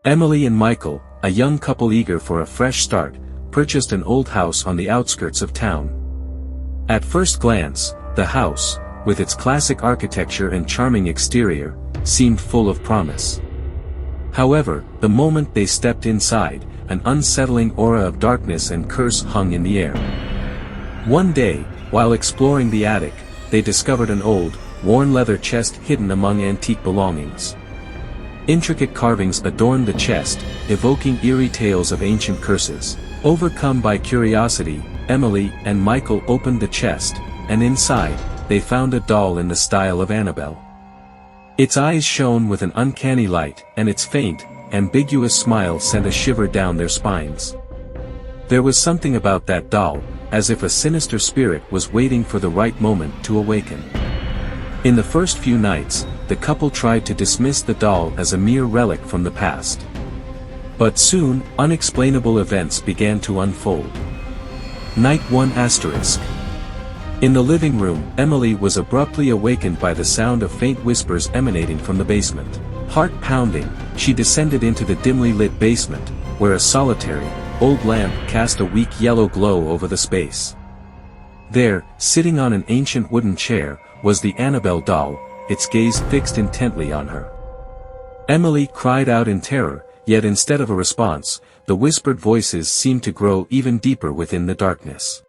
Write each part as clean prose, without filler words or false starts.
Emily and Michael, a young couple eager for a fresh start, purchased an old house on the outskirts of town. At first glance, the house, with its classic architecture and charming exterior, seemed full of promise. However, the moment they stepped inside, an unsettling aura of darkness and curse hung in the air. One day, while exploring the attic, they discovered an old, worn leather chest hidden among antique belongings. Intricate carvings adorned the chest, evoking eerie tales of ancient curses. Overcome by curiosity, Emily and Michael opened the chest, and inside, they found a doll in the style of Annabelle. Its eyes shone with an uncanny light, and its faint, ambiguous smile sent a shiver down their spines. There was something about that doll, as if a sinister spirit was waiting for the right moment to awaken. In the first few nights, the couple tried to dismiss the doll as a mere relic from the past. But soon, unexplainable events began to unfold. Night 1 *. In the living room, Emily was abruptly awakened by the sound of faint whispers emanating from the basement. Heart pounding, she descended into the dimly lit basement, where a solitary, old lamp cast a weak yellow glow over the space. There, sitting on an ancient wooden chair, was the Annabelle doll, its gaze fixed intently on her. Emily cried out in terror, yet instead of a response, the whispered voices seemed to grow even deeper within the darkness.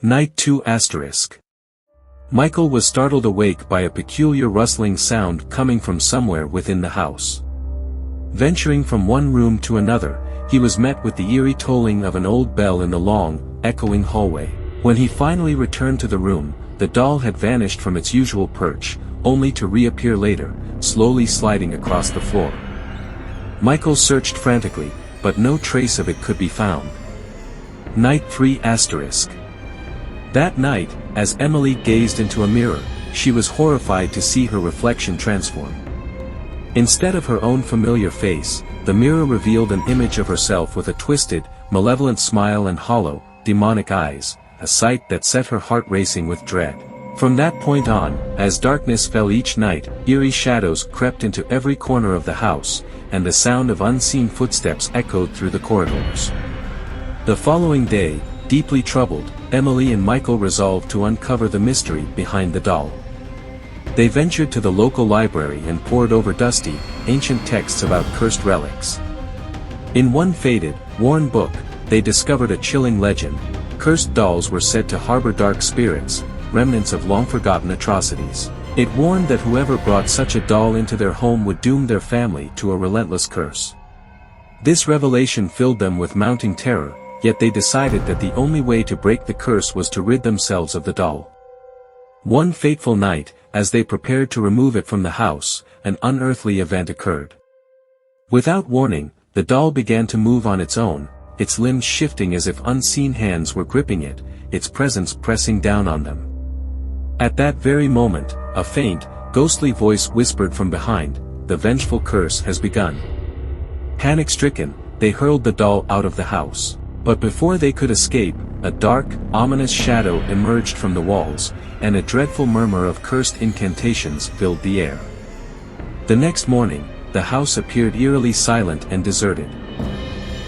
Night 2 *. Michael was startled awake by a peculiar rustling sound coming from somewhere within the house. Venturing from one room to another, he was met with the eerie tolling of an old bell in the long, echoing hallway. When he finally returned to the room, the doll had vanished from its usual perch, only to reappear later, slowly sliding across the floor. Michael searched frantically, but no trace of it could be found. Night 3 *. That night, as Emily gazed into a mirror, she was horrified to see her reflection transform. Instead of her own familiar face, the mirror revealed an image of herself with a twisted, malevolent smile and hollow, demonic eyes, a sight that set her heart racing with dread. From that point on, as darkness fell each night, eerie shadows crept into every corner of the house, and the sound of unseen footsteps echoed through the corridors. The following day, deeply troubled, Emily and Michael resolved to uncover the mystery behind the doll. They ventured to the local library and pored over dusty, ancient texts about cursed relics. In one faded, worn book, they discovered a chilling legend. Cursed dolls were said to harbor dark spirits, remnants of long-forgotten atrocities. It warned that whoever brought such a doll into their home would doom their family to a relentless curse. This revelation filled them with mounting terror, yet they decided that the only way to break the curse was to rid themselves of the doll. One fateful night, as they prepared to remove it from the house, an unearthly event occurred. Without warning, the doll began to move on its own, its limbs shifting as if unseen hands were gripping it, its presence pressing down on them. At that very moment, a faint, ghostly voice whispered from behind, "The vengeful curse has begun." Panic-stricken, they hurled the doll out of the house. But before they could escape, a dark, ominous shadow emerged from the walls, and a dreadful murmur of cursed incantations filled the air. The next morning, the house appeared eerily silent and deserted.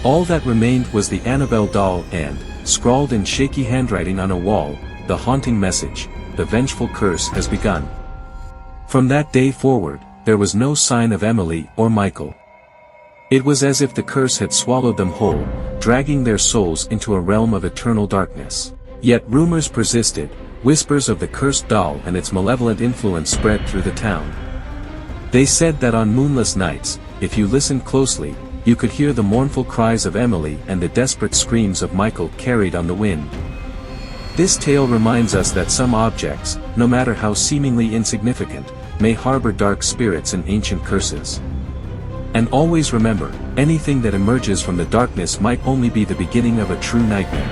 All that remained was the Annabelle doll and, scrawled in shaky handwriting on a wall, the haunting message, "The vengeful curse has begun." From that day forward, there was no sign of Emily or Michael. It was as if the curse had swallowed them whole, dragging their souls into a realm of eternal darkness. Yet rumors persisted, whispers of the cursed doll and its malevolent influence spread through the town. They said that on moonless nights, if you listened closely, you could hear the mournful cries of Emily and the desperate screams of Michael carried on the wind. This tale reminds us that some objects, no matter how seemingly insignificant, may harbor dark spirits and ancient curses. And always remember, anything that emerges from the darkness might only be the beginning of a true nightmare.